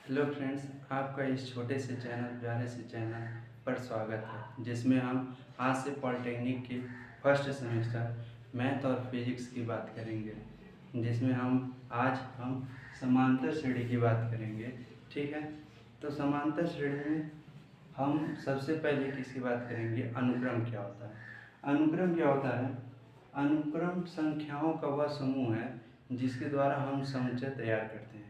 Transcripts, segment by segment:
Hello friends, आपका इस छोटे से चैनल प्यारे से चैनल पर स्वागत है, जिसमें हम आज से पॉलिटेक्निक के फर्स्ट सेमेस्टर मैथ और फिजिक्स की बात करेंगे। जिसमें हम समांतर श्रेणी की बात करेंगे। ठीक है, तो समांतर श्रेणी में हम सबसे पहले किसकी बात करेंगे? अनुक्रम क्या होता है। अनुक्रम क्या होता है? अनुक्रम संख्याओं का वह समूह है जिसके द्वारा हम समुच्चय तैयार करते हैं।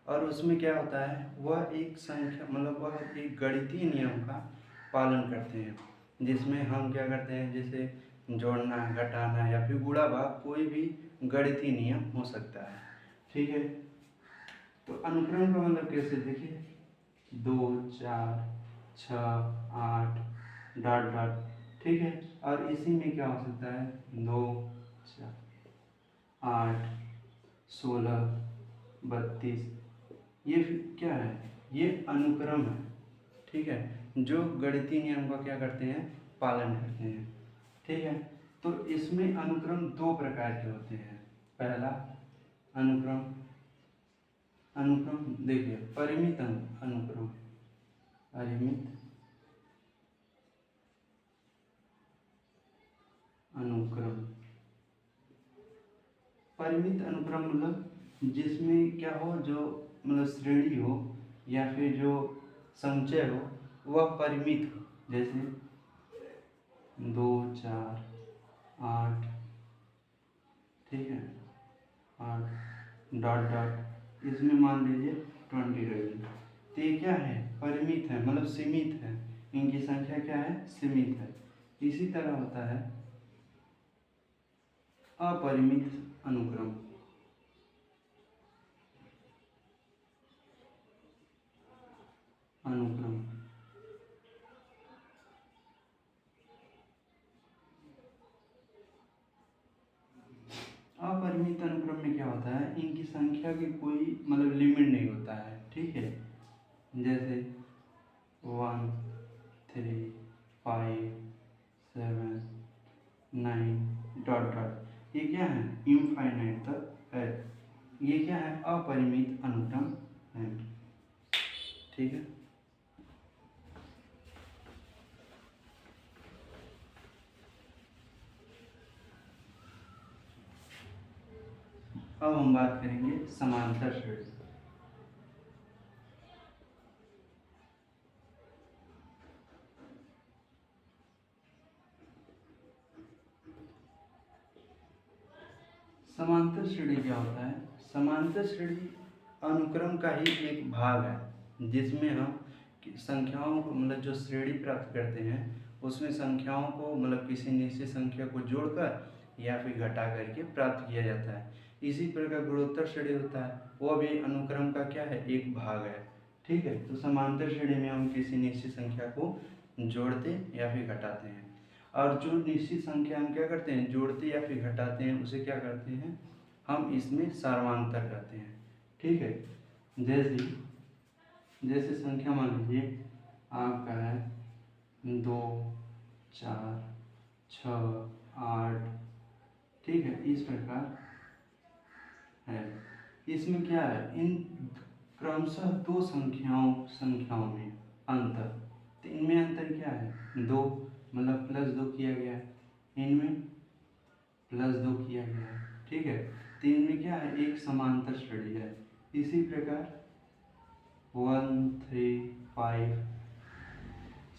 और उसमें क्या होता है, वह एक संख्या वह एक गणितीय नियम का पालन करते हैं, जिसमें हम क्या करते हैं, जैसे जोड़ना, घटाना या फिर गुणा भाग, कोई भी गणितीय नियम हो सकता है। ठीक है, तो अनुक्रम का मतलब कैसे देखिए, 2, 4, 6, 8 डॉट डॉट। ठीक है, और इसी में क्या हो सकता है, 2, 4, 8, 16, 32। ये क्या है? ये अनुक्रम है। ठीक है, जो गणितीय नियम का क्या करते हैं, पालन करते हैं। ठीक है, तो इसमें अनुक्रम दो प्रकार के होते हैं। पहला अनुक्रम अनुक्रम देखिए, परिमित अनुक्रम, परिमित अनुक्रम। परिमित अनुक्रम मतलब जिसमें क्या हो, जो श्रेणी हो या फिर जो संचय हो वह परिमित हो। जैसे 2, 4, 8, ठीक है, 8 डॉट डॉट, इसमें मान लीजिए 20 रहेगी। तो ये क्या है, परिमित है, सीमित है। इनकी संख्या क्या है, सीमित है। इसी तरह होता है अपरिमित अनुक्रम। अनुक्रम अपरिमित अनुक्रम में क्या होता है, इनकी संख्या की कोई लिमिट नहीं होता है। ठीक है, जैसे 1, 3, 5, 7, 9 डॉट डॉट। ये क्या है, इनफाइनाइट तक है। ये क्या है, अपरिमित अनुक्रम है। ठीक है, अब हम बात करेंगे समांतर श्रेणी। समांतर श्रेणी क्या होता है? समांतर श्रेणी अनुक्रम का ही एक भाग है, जिसमें हम संख्याओं को जो श्रेणी प्राप्त करते हैं, उसमें संख्याओं को किसी निश्चित संख्या को जोड़कर या फिर घटा करके प्राप्त किया जाता है। इसी प्रकार गुणोत्तर श्रेणी होता है, वह भी अनुक्रम का क्या है, एक भाग है। ठीक है, तो समांतर श्रेणी में हम किसी निश्चित संख्या को जोड़ते या फिर घटाते हैं। और जो निश्चित संख्या हम क्या करते हैं, जोड़ते या फिर घटाते हैं, उसे क्या करते हैं, हम इसमें सार्वमांतर करते हैं। ठीक है, जैसे जैसे संख्या मान लीजिए आपका है 2, 4, 6, 8। ठीक है, इस प्रकार है। इसमें क्या है, इन क्रमशः दो संख्याओं में अंतर। तो इनमें अंतर क्या है, 2 +2 किया गया है, इनमें +2 किया गया है। ठीक है, तो इनमें क्या है, एक समांतर श्रेणी है। इसी प्रकार 1, 3, 5,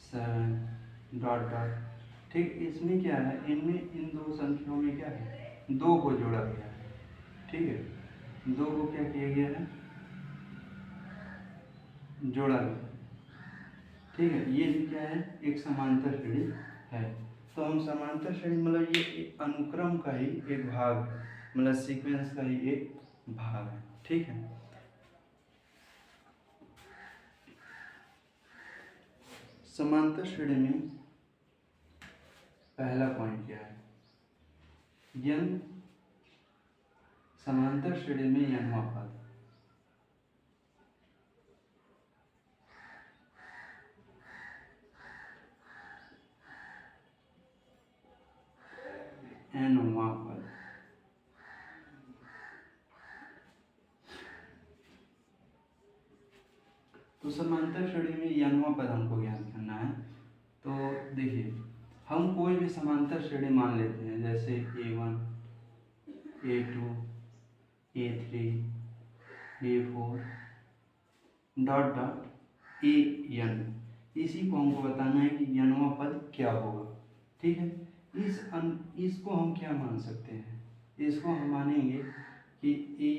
7 डॉट डॉट। ठीक, इसमें क्या है, इनमें इन दो संख्याओं में क्या है, 2 को जोड़ा गया है। ठीक है, 2 को क्या किया गया है, जोड़ा गया। ठीक है, ये भी क्या है, एक समांतर श्रेणी है। तो हम समांतर श्रेणी ये एक अनुक्रम का ही एक भाग है, सीक्वेंस का ही एक भाग है। ठीक है, समांतर श्रेणी में पहला पॉइंट क्या है, यन समांतर श्रेणी में यनवा पद। एनवा पद तो समांतर श्रेणी में यनवा पद हमको ज्ञात करना है। तो देखिए, हम कोई भी समांतर श्रेणी मान लेते हैं, जैसे A1, A2, A3, A4 dot dot AN। इसी को हमको बताना है कि यनवा पद क्या होगा। ठीक है, इसको हम क्या मान सकते हैं, इसको हम मानेंगे कि A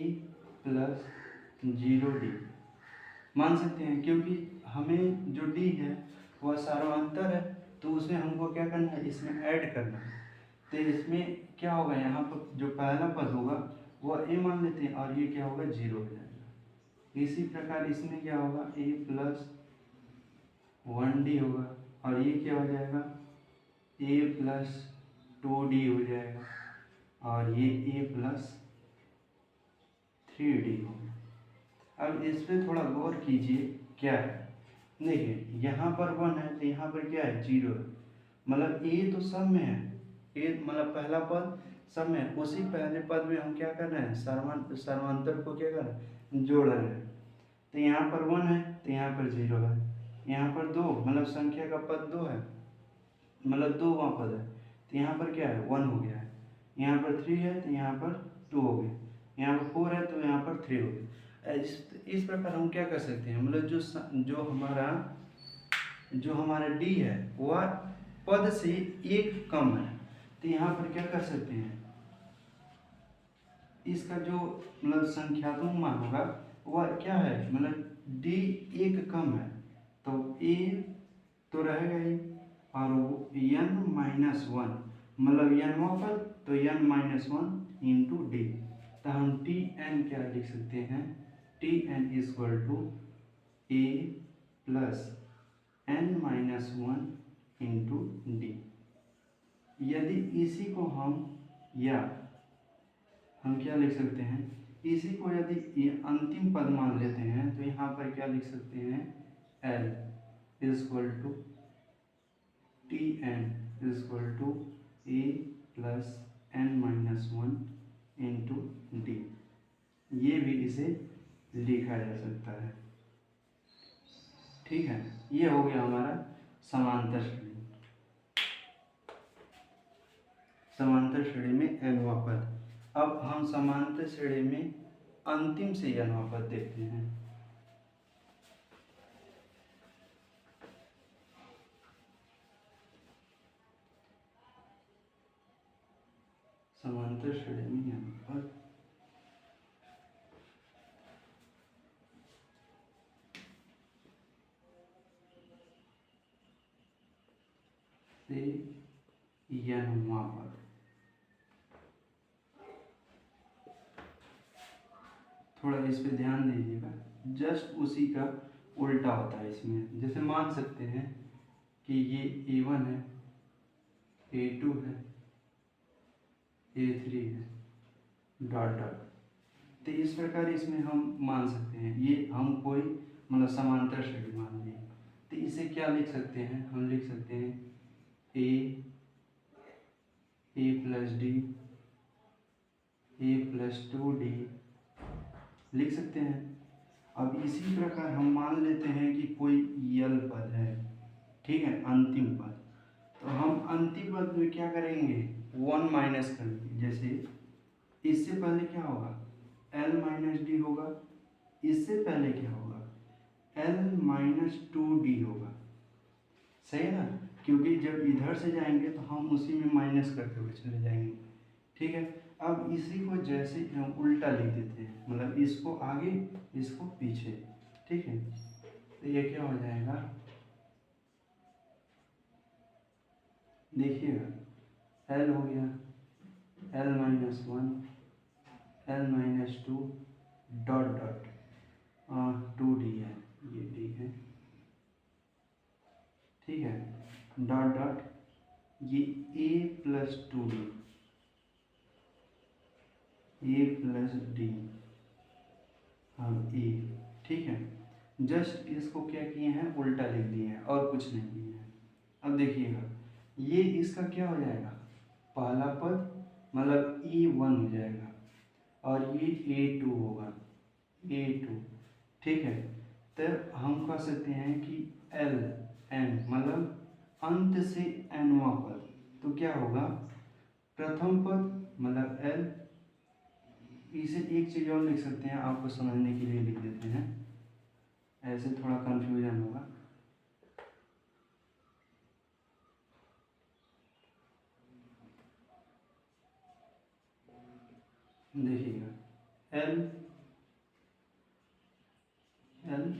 प्लस 0D मान सकते हैं, क्योंकि हमें जो D है वह सार्वंतर है, तो उसमें हमको क्या करना है, इसमें ऐड करना है। तो इसमें क्या होगा, यहाँ पर जो पहला पद होगा वह A मान लेते हैं और ये क्या होगा, 0 हो जाएगा। इसी प्रकार इसमें क्या होगा, A प्लस 1D होगा और ये क्या हो जाएगा, A प्लस 2D हो जाएगा और ये A प्लस 3D होगा। अब इस पर थोड़ा गौर कीजिए, क्या है, देखिए यहाँ पर 1 है तो यहाँ पर क्या है, 0 है, मतलब A तो सब में है, A मतलब पहला पद सब में है, उसी पहले पद में हम क्या कर रहे हैं, सर्वांतर को क्या कर रहे हैं, जोड़ रहे हैं। तो यहाँ पर 1 है तो यहाँ पर 0 है, यहाँ पर 2 मतलब संख्या का पद 2 है, मतलब 2 वहाँ पद है, तो यहाँ पर क्या है, 1 हो गया है। यहाँ पर 3 है तो यहाँ पर 2 हो गया, यहाँ पर 4 है तो यहाँ पर 3 हो गया। इस प्रकार हम क्या कर सकते हैं, मतलब जो हमारा D है वह पद से एक कम है, तो यहाँ पर क्या कर सकते हैं, इसका जो मतलब संख्यात्मक मान होगा वह क्या है, मतलब D एक कम है, तो A तो रहेगा ही, और वो n-1 मतलब n पर, तो n-1 इंटू D। तो हम Tn क्या लिख सकते हैं, Tn equal to A plus n-1 into D। यदि इसी को हम क्या लिख सकते हैं, इसी को यदि ये अंतिम पद मान लेते हैं तो यहाँ पर क्या लिख सकते हैं, L equal to Tn equal to A plus n-1 into D। ये भी इसे लिखा जा सकता है। ठीक है, ये हो गया हमारा समांतर श्रेणी। समांतर श्रेणी में nवा पद। अब हम समांतर श्रेणी में अंतिम से nवा पद देखते हैं। समांतर श्रेणी में nवा पद से nवा पद, थोड़ा इस पे ध्यान दीजिएगा, जस्ट उसी का उल्टा होता है इसमें। जैसे मान सकते हैं कि ये A1 है, A2 है, A3 है, डॉट डॉट। तो इस प्रकार इसमें हम मान सकते हैं, ये हम कोई मतलब समांतर श्रेणी मान लिए, तो इसे क्या लिख सकते हैं, हम लिख सकते हैं A plus D, A plus 2D लिख सकते हैं। अब इसी प्रकार हम मान लेते हैं कि कोई यल पद है, ठीक है, अंतिम पद, तो हम अंतिम पद में क्या करेंगे, 1 माइनस करेंगे। जैसे इससे पहले क्या होगा, L माइनस डी होगा, इससे पहले क्या होगा, L माइनस 2D होगा, सही है ना, क्योंकि जब इधर से जाएंगे तो हम उसी में माइनस करते हुए चले जाएंगे। ठीक है, अब इसी को जैसे हम उल्टा लिख देते हैं, मतलब इसको आगे इसको पीछे। ठीक है, तो ये क्या हो जाएगा, देखिएगा, L हो गया L-1, L-2 dot dot 2D है, ये D है, ठीक है, डॉट डॉट ये A plus 2D, A plus D, अब A, ठीक है, जस्ट इसको क्या किए हैं, उल्टा लिख दिए हैं और कुछ नहीं किए हैं। अब देखिएगा, ये इसका क्या हो जाएगा, पहला पद मतलब E1 हो जाएगा और ये A2 होगा, A2, ठीक है, तो हम कह सकते हैं कि एल एन मतलब अंत से एनवा पद, तो क्या होगा प्रथम पद मतलब एल। इसे एक चीज़ और लिख सकते हैं, आपको समझने के लिए लिख देते हैं, ऐसे थोड़ा कंफ्यूजन होगा। देखिएगा एल एल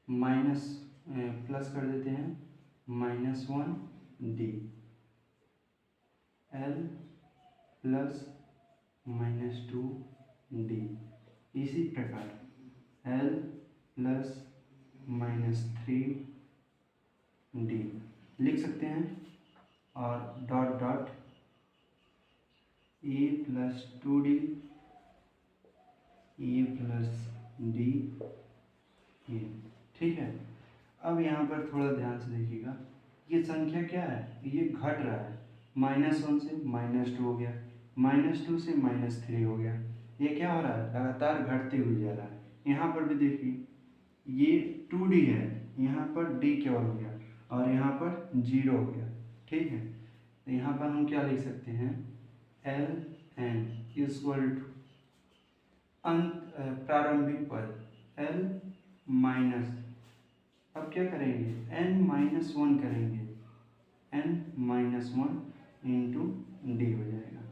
माइनस प्लस कर देते हैं -1 डी, एल प्लस -2 डी। इसी प्रकार एल प्लस -3 डी लिख सकते हैं, और dot dot A plus 2d A plus D A. ठीक है, अब यहाँ पर थोड़ा ध्यान से देखिएगा, ये संख्या क्या है, ये घट रहा है, -1 से -2 हो गया, -2 से -3 हो गया, ये क्या हो रहा है लगातार घटते हुए जा रहा है। यहाँ पर भी देखिए ये 2d है, यहाँ पर d केवल हो गया और यहाँ पर 0 हो गया। ठीक है, तो यहाँ पर हम क्या लिख सकते हैं, एल एन इक्वल टू अंत प्रारंभिक पद एल माइनस, अब क्या करेंगे n-1 करेंगे, n-1 इंटू डी हो जाएगा।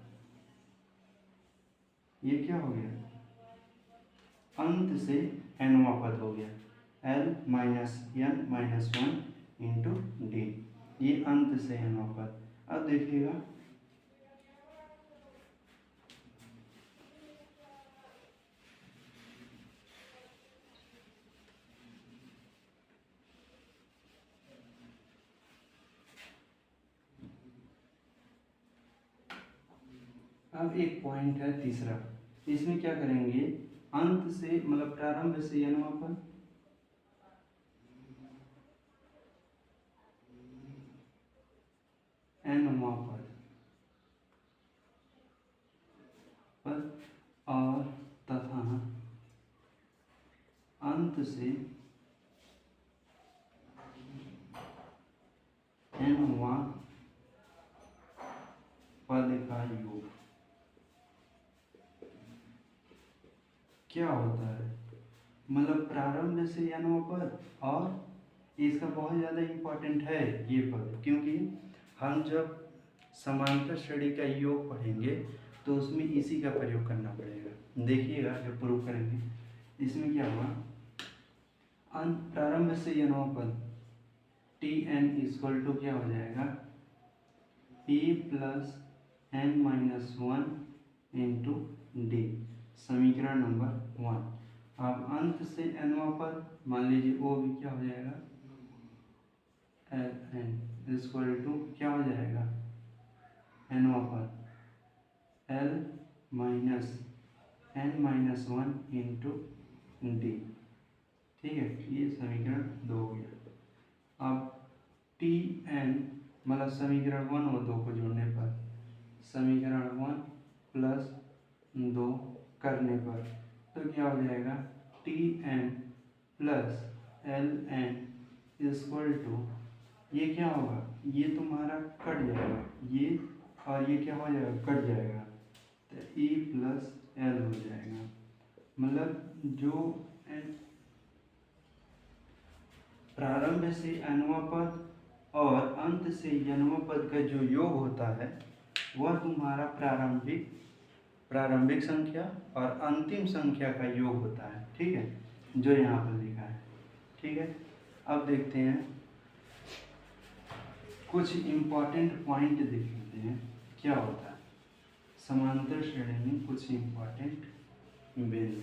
ये क्या हो गया, अंत से nवा पद हो गया, l-n-1 इंटू डी, ये अंत से nवा पद। अब देखिएगा अब एक पॉइंट है तीसरा, इसमें क्या करेंगे, अंत से मतलब प्रारंभ से nवा पद nवा पद और तथा अंत से nवा पद का योग क्या होता है, मतलब प्रारंभ से nवा पद, और इसका बहुत ज़्यादा इम्पोर्टेंट है ये पद, क्योंकि हम जब समांतर श्रेणी का योग पढ़ेंगे तो उसमें इसी का प्रयोग करना पड़ेगा। देखिएगा जब प्रूव करेंगे, इसमें क्या हुआ, प्रारंभ से nवा पद टी एन इक्वल टू क्या हो जाएगा, p plus n-1 into D, समीकरण नंबर 1। अब अंत से nवा पद मान लीजिए वो भी क्या हो जाएगा, एल एन इक्वल टू क्या हो जाएगा, nवा पद l minus n-1 into D. ठीक है, ये समीकरण 2 हो गया। अब टी एन मतलब समीकरण 1 और 2 को जोड़ने पर समीकरण 1 प्लस 2 करने पर तो क्या हो जाएगा, T N plus L N equal to, ये क्या होगा, ये तुम्हारा कट जाएगा, ये और ये क्या हो जाएगा, कट जाएगा, तो ई प्लस एल हो जाएगा। मतलब जो प्रारंभ से nवा पद और अंत से nवा पद का जो योग होता है वह तुम्हारा प्रारंभिक संख्या और अंतिम संख्या का योग होता है। ठीक है, जो यहाँ पर लिखा है। ठीक है, अब देखते हैं कुछ इम्पोर्टेंट पॉइंट देख लेते हैं क्या होता है समांतर श्रेणी में, कुछ इम्पोर्टेंट बिंदु।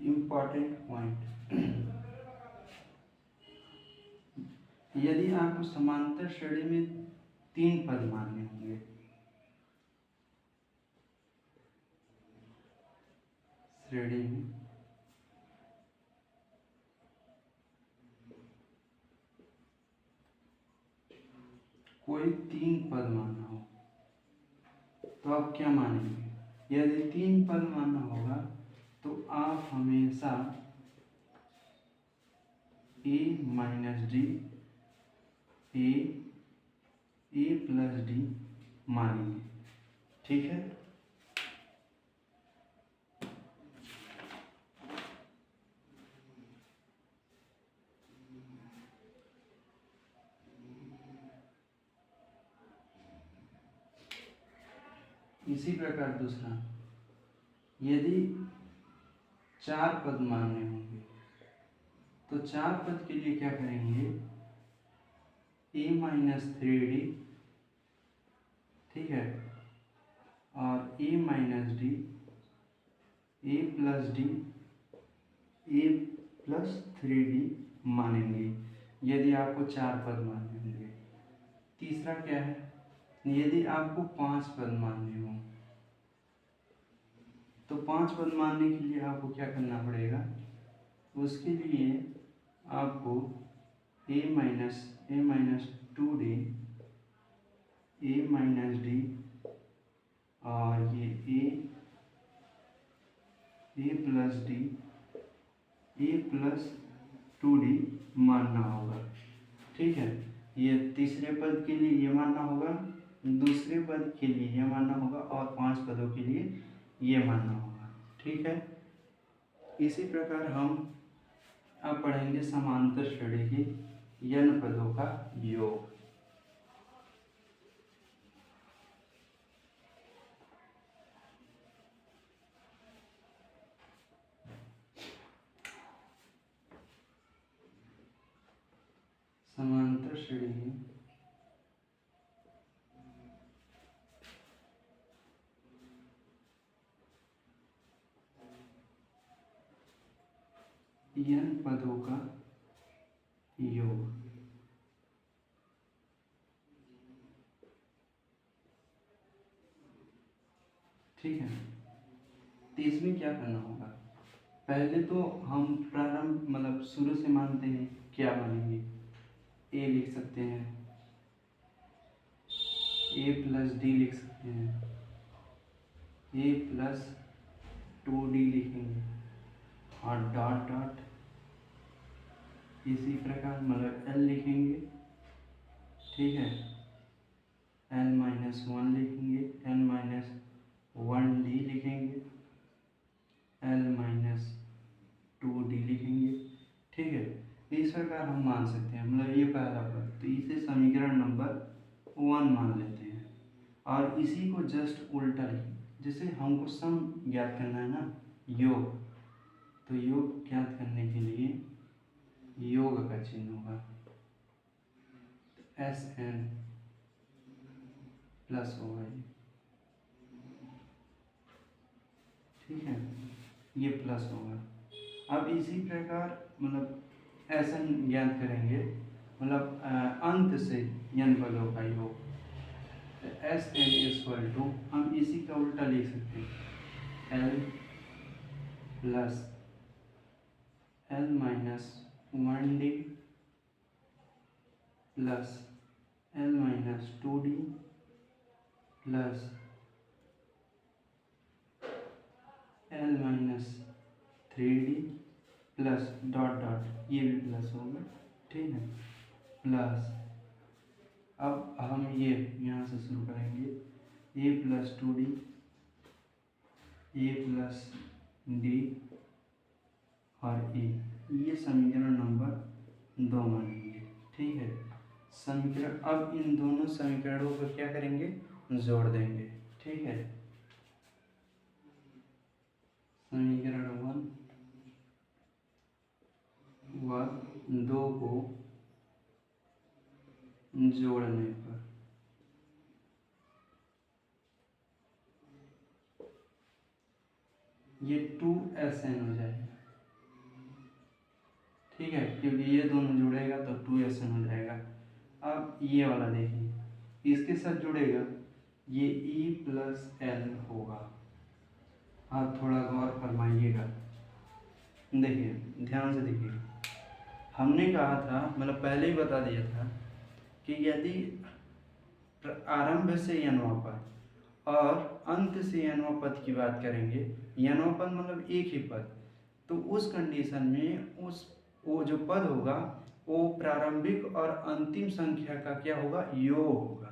इम्पॉर्टेंट पॉइंट, यदि आपको समांतर श्रेणी में 3 पद मानने होंगे, श्रेणी में कोई 3 पद मानना हो तो आप क्या मानेंगे? यदि 3 पद मानना होगा तो आप हमेशा a minus D A plus D मानेंगे। ठीक है, इसी प्रकार दूसरा, यदि 4 पद मानने होंगे तो 4 पद के लिए क्या करेंगे? a माइनस 3d, ठीक है, और a minus D, a plus D, a plus 3d मानेंगे यदि आपको 4 पद मानने होंगे। तीसरा क्या है? यदि आपको 5 पद मानने हो तो 5 पद मानने के लिए आपको क्या करना पड़ेगा? उसके लिए आपको a minus 2d, a minus D और ये a plus D, a plus 2d मानना होगा। ठीक है, ये तीसरे पद के लिए ये मानना होगा, दूसरे पद के लिए ये मानना होगा और 5 पदों के लिए ये मानना होगा। ठीक है, इसी प्रकार हम अब पढ़ेंगे समांतर श्रेणी के n पदों का योग। समांतर श्रेणी n पदों का योग। ठीक है, तो इसमें क्या करना होगा? पहले तो हम प्रारंभ मतलब शुरू से मानते हैं, क्या मानेंगे? a लिख सकते हैं, a प्लस डी लिख सकते हैं, a प्लस 2d लिखेंगे और डॉट डॉट इसी प्रकार मतलब l लिखेंगे। ठीक है, l माइनस 1 लिखेंगे, l माइनस 1d लिखेंगे, l माइनस 2d लिखेंगे। ठीक है, इस प्रकार हम मान सकते हैं, मतलब ये पहला पद, तो इसे समीकरण नंबर 1 मान लेते हैं और इसी को जस्ट उल्टा लिखें। जैसे हमको सम ज्ञात करना है ना, योग, तो योग ज्ञात करने के लिए योग का चिन्ह होगा, तो SN प्लस होगा ये। ठीक है, ये प्लस होगा। अब इसी प्रकार मतलब SN ज्ञात करेंगे, मतलब अंत से n पदों का योग, SN इक्वल टू, हम इसी का उल्टा लिख सकते हैं, L plus L minus 1d plus L minus 2d plus L minus 3d plus dot dot, ये भी प्लस होगा। ठीक है, प्लस अब हम ये यहाँ से शुरू करेंगे, a plus 2d, a plus D और ए, ये समीकरण नंबर 2 मानेंगे। ठीक है, समीकरण, अब इन दोनों समीकरणों को क्या करेंगे? जोड़ देंगे। ठीक है, समीकरण 1 व 2 को जोड़ने पर ये 2SN हो जाएगा। ठीक है, क्योंकि ये दोनों जुड़ेगा तो 2SN हो जाएगा। अब ये वाला देखिए, इसके साथ जुड़ेगा, ये E प्लस L होगा। आप थोड़ा गौर फरमाइएगा, देखिए ध्यान से देखिए, हमने कहा था, मतलब पहले ही बता दिया था कि यदि आरंभ से n वां पद और अंत से n वां पद की बात करेंगे, n वां पद मतलब एक ही पद, तो उस कंडीशन में वो जो पद होगा वो प्रारंभिक और अंतिम संख्या का क्या होगा, योग होगा।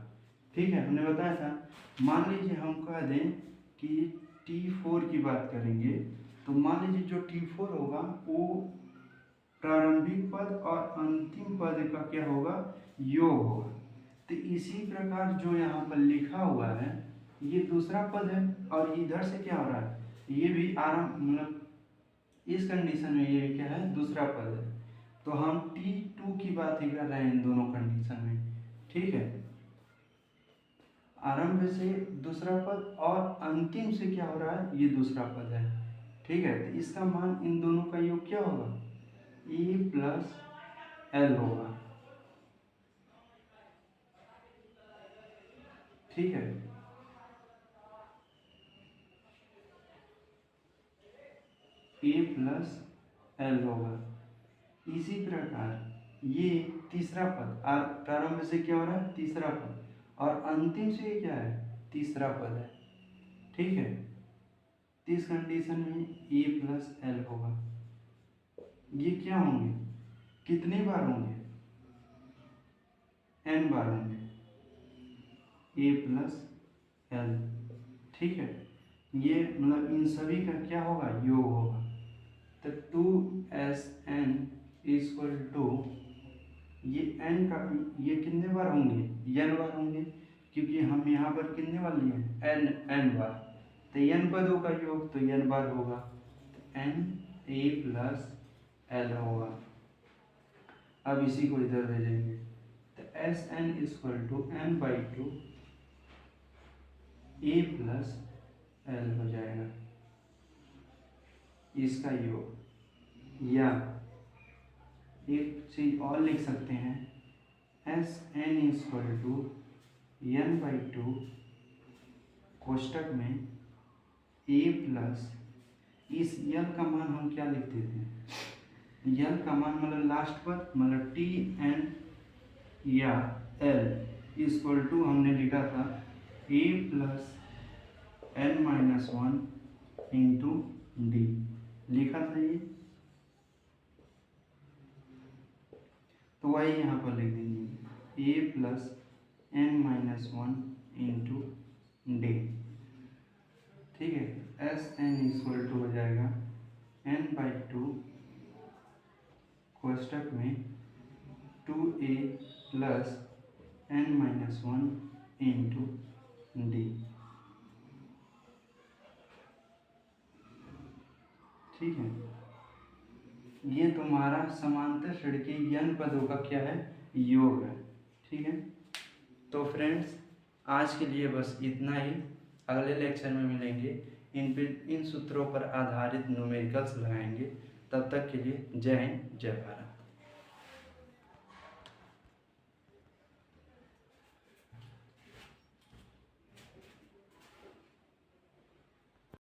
ठीक है, हमने बताया था। मान लीजिए हम कह दें कि T4 की बात करेंगे, तो मान लीजिए जो T4 होगा वो प्रारंभिक पद और अंतिम पद का क्या होगा, योग होगा। तो इसी प्रकार जो यहाँ पर लिखा हुआ है ये दूसरा पद है और इधर से क्या हो रहा है, ये भी आरंभ मतलब इस कंडीशन में ये भी क्या है, दूसरा पद है। तो हम T2 की बात ही कर रहे हैं इन दोनों कंडीशन में। ठीक है, आरंभ से दूसरा पद और अंतिम से क्या हो रहा है, ये दूसरा पद है। ठीक है, तो इसका मान इन दोनों का योग क्या होगा, E प्लस L होगा। ठीक है, E प्लस L होगा। इसी प्रकार ये तीसरा पद प्रारंभ से क्या हो रहा है, तीसरा पद, और अंतिम से ये क्या है, तीसरा पद है। ठीक है, इस कंडीशन में E प्लस L होगा। ये क्या होंगे, कितने बार होंगे, n बार होंगे, A प्लस L। ठीक है, ये मतलब इन सभी का क्या होगा, योग होगा। तो 2SN इक्वल टू ये n का ये कितने बार होंगे, n बार होंगे, क्योंकि हम यहाँ पर कितने बार लिए n बार, तो n पदों का योग तो n बार होगा, तो n A प्लस L होगा। अब इसी को इधर भेजेंगे, तो SN equal to n/2 A plus L हो जाएगा इसका योग। या एक चीज और लिख सकते हैं, SN इक्वल टू n/2 कोष्टक में A प्लस, इस यल का मान हम क्या लिखते थे, यल का मान मतलब लास्ट पद मतलब TN या L इक्वल टू हमने लिखा था A plus n-1 into D लिखा था ये, तो वही यहाँ पर लिख देंगे A plus n-1 into D। ठीक है, SN इक्वल टू हो जाएगा n/2 कोष्टक में 2A plus n-1 into D। ठीक है, ये तुम्हारा समांतर श्रेणी के n पदों का क्या है, योग है। ठीक है, तो फ्रेंड्स आज के लिए बस इतना ही। अगले लेक्चर में मिलेंगे, इन सूत्रों पर आधारित न्यूमेरिकल्स लगाएंगे। तब तक के लिए जय हिंद, जय भारत।